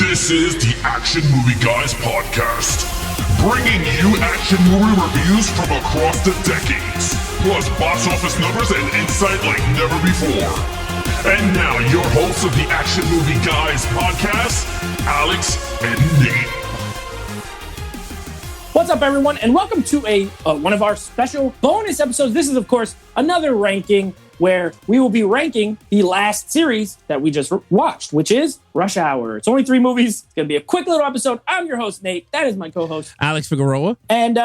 This is the Action Movie Guys podcast, bringing you action movie reviews from across the decades, plus box office numbers and insight like never before. And now, your hosts of the Action Movie Guys podcast, Alex and Nate. What's up, everyone, and welcome to one of our special bonus episodes. This is, of course, another ranking where we will be ranking the last series that we just watched, which is Rush Hour. It's only 3 movies. It's going to be a quick little episode. I'm your host, Nate. That is my co-host, Alex Figueroa. And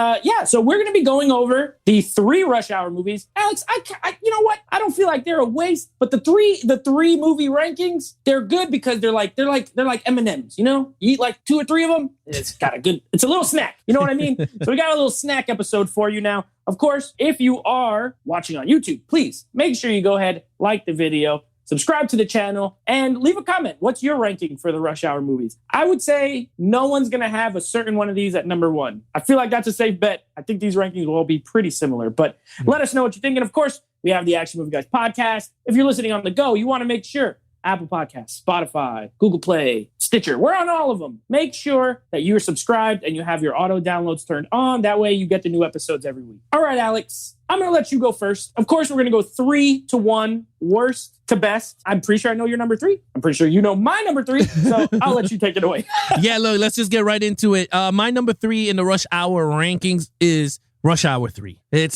so we're going to be going over the 3 Rush Hour movies. Alex, I you know what? I don't feel like they're a waste, but the three movie rankings, they're good because they're like M&Ms, you know? You eat like 2 or 3 of them, it's a little snack. You know what I mean? So we got a little snack episode for you now. Of course, if you are watching on YouTube, please make sure you go ahead, like the video, subscribe to the channel, and leave a comment. What's your ranking for the Rush Hour movies? I would say no one's going to have a certain one of these at number 1. I feel like that's a safe bet. I think these rankings will all be pretty similar, but let us know what you think. And of course, we have the Action Movie Guys podcast. If you're listening on the go, you want to make sure Apple Podcasts, Spotify, Google Play, Stitcher. We're on all of them. Make sure that you're subscribed and you have your auto downloads turned on. That way you get the new episodes every week. All right, Alex, I'm going to let you go first. Of course, we're going to go 3 to 1, worst to best. I'm pretty sure I know your number 3. I'm pretty sure you know my number 3. So I'll let you take it away. Yeah, look, let's just get right into it. My number 3 in the Rush Hour rankings is Rush Hour 3. I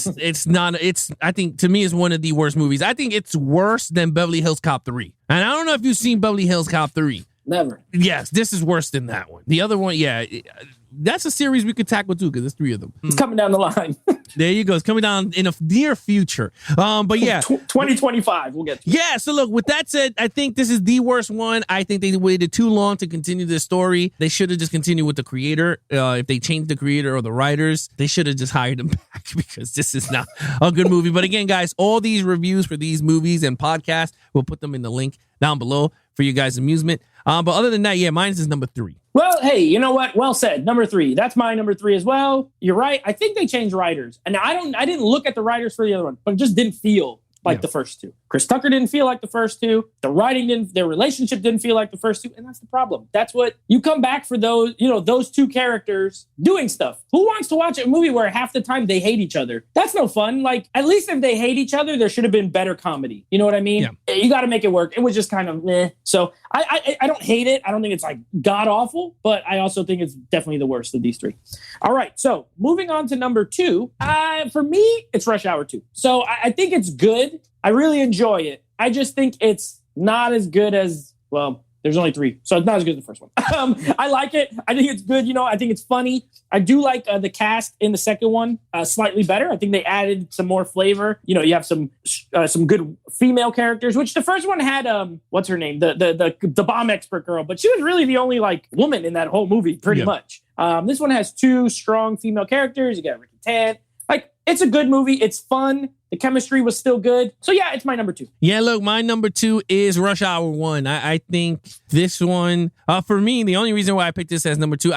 think to me it's one of the worst movies. I think it's worse than Beverly Hills Cop 3. And I don't know if you've seen Beverly Hills Cop 3. Never. Yes, this is worse than that one. The other one, yeah, that's a series we could tackle too because there's 3 of them. It's coming down the line. There you go. It's coming down in a near future. But yeah. 2025, we'll get to it. Yeah, so look, with that said, I think this is the worst one. I think they waited too long to continue this story. They should have just continued with the creator. If they changed the creator or the writers, they should have just hired them back because this is not a good movie. But again, guys, all these reviews for these movies and podcasts, we'll put them in the link down below for you guys' amusement. But other than that, yeah, mine is number 3. Well, hey, you know what? Well said. Number 3. That's my number 3 as well. You're right. I think they changed writers. And I didn't look at the writers for the other one, but it just didn't feel like the first 2. Chris Tucker didn't feel like the first 2. The writing their relationship didn't feel like the first 2. And that's the problem. That's what you come back for those 2 characters doing stuff. Who wants to watch a movie where half the time they hate each other? That's no fun. Like, at least if they hate each other, there should have been better comedy. You know what I mean? Yeah. You got to make it work. It was just kind of meh. So I don't hate it. I don't think it's like god awful, but I also think it's definitely the worst of these 3. All right. So moving on to number 2, for me, it's Rush Hour 2. So I think it's good. I really enjoy it. I just think it's not as good as, well, there's only 3, so it's not as good as the first one. I like it. I think it's good. I think it's funny. I do like the cast in the second one slightly better. I think they added some more flavor. You have some good female characters, which the first one had, what's her name? The bomb expert girl, but she was really the only like woman in that whole movie, pretty much. This one has 2 strong female characters. You got Ricky Tan. Like, it's a good movie. It's fun. The chemistry was still good. So, yeah, it's my number 2. Yeah, look, my number 2 is Rush Hour 1. I think this one, for me, the only reason why I picked this as number 2,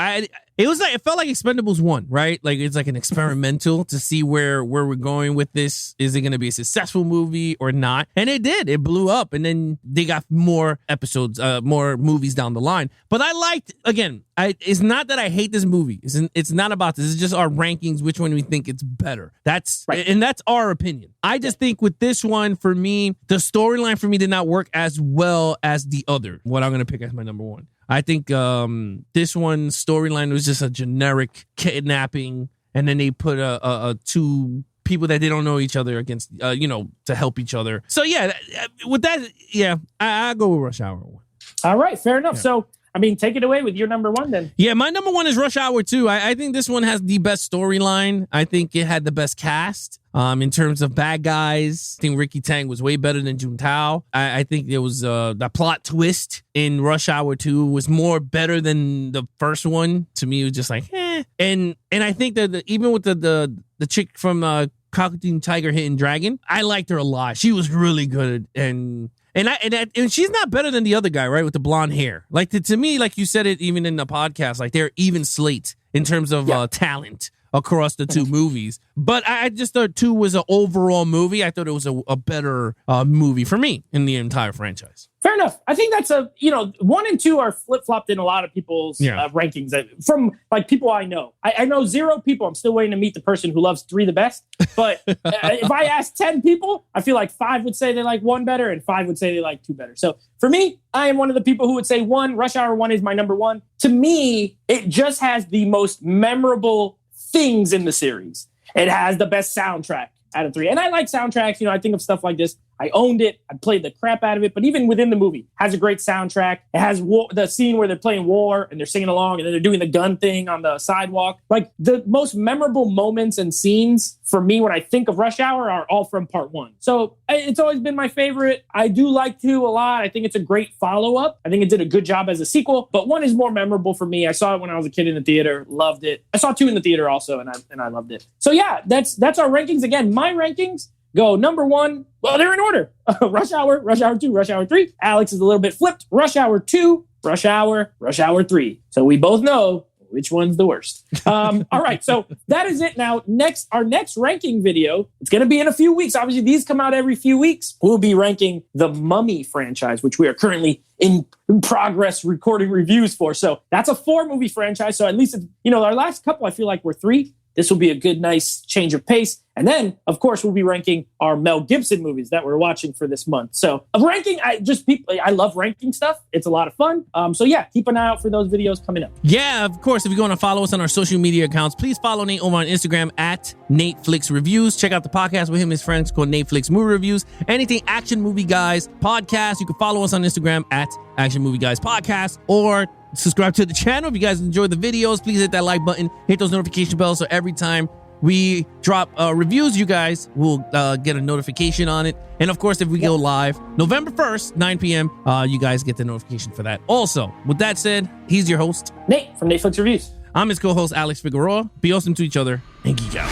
it felt like Expendables 1, right? Like, it's like an experimental to see where we're going with this. Is it going to be a successful movie or not? And it did. It blew up. And then they got more episodes, more movies down the line. But I liked, again, it's not that I hate this movie. It's not about this. It's just our rankings, which one we think it's better. That's right. And that's our opinion. I just think with this one, for me, the storyline for me did not work as well as the other. What I'm going to pick as my number 1. I think this one's storyline was just a generic kidnapping, and then they put a 2 people that they don't know each other against, to help each other. So yeah, with that, yeah, I go with Rush Hour 1. All right, fair enough. Yeah. So, I mean, take it away with your number 1 then. Yeah, my number 1 is Rush Hour 2. I think this one has the best storyline. I think it had the best cast. In terms of bad guys, I think Ricky Tang was way better than Juntao. I think there was the plot twist in Rush Hour 2 was more better than the first one. To me, it was just like, eh. And I think that even with the chick from Cockatoo Tiger Hidden Dragon, I liked her a lot. She was really good. And she's not better than the other guy, right? With the blonde hair. Like to me, like you said it even in the podcast, like they're even slate in terms of talent. across the two movies. But I just thought 2 was an overall movie. I thought it was a better movie for me in the entire franchise. Fair enough. I think that's 1 and 2 are flip-flopped in a lot of people's rankings from like people I know. I know 0 people. I'm still waiting to meet the person who loves 3 the best. But if I ask 10 people, I feel like 5 would say they like 1 better and 5 would say they like 2 better. So for me, I am one of the people who would say Rush Hour 1 is my number 1. To me, it just has the most memorable things in the series. It has the best soundtrack out of 3. And I like soundtracks. I think of stuff like this. I owned it. I played the crap out of it. But even within the movie, it has a great soundtrack. It has the scene where they're playing War and they're singing along and then they're doing the gun thing on the sidewalk. Like the most memorable moments and scenes for me when I think of Rush Hour are all from part 1. So it's always been my favorite. I do like 2 a lot. I think it's a great follow-up. I think it did a good job as a sequel. But 1 is more memorable for me. I saw it when I was a kid in the theater. Loved it. I saw 2 in the theater also and I loved it. So yeah, that's our rankings. Again, my rankings go number 1. Well, they're in order. Rush Hour, Rush Hour 2, Rush Hour 3. Alex is a little bit flipped. Rush Hour 2, Rush Hour, Rush Hour 3. So we both know which one's the worst. All right, so that is it. Now, our next ranking video, it's going to be in a few weeks. Obviously, these come out every few weeks. We'll be ranking the Mummy franchise, which we are currently in progress recording reviews for. So that's a 4-movie franchise. So at least, our last couple, I feel like were 3. This will be a good, nice change of pace. And then, of course, we'll be ranking our Mel Gibson movies that we're watching for this month. So ranking, I love ranking stuff. It's a lot of fun. So yeah, keep an eye out for those videos coming up. Yeah, of course, if you want to follow us on our social media accounts, please follow Nate over on Instagram at NateFlix Reviews. Check out the podcast with him and his friends called NateFlix Movie Reviews. Anything Action Movie Guys podcast, you can follow us on Instagram at Action Movie Guys Podcast, or subscribe to the channel. If you guys enjoy the videos, please hit that like button, hit those notification bells, so every time we drop reviews, you guys will get a notification on it. And of course, if we go live November 1st, 9 p.m., you guys get the notification for that. Also, with that said, he's your host, Nate from NateFlix Reviews. I'm his co-host, Alex Figueroa. Be awesome to each other and geek out.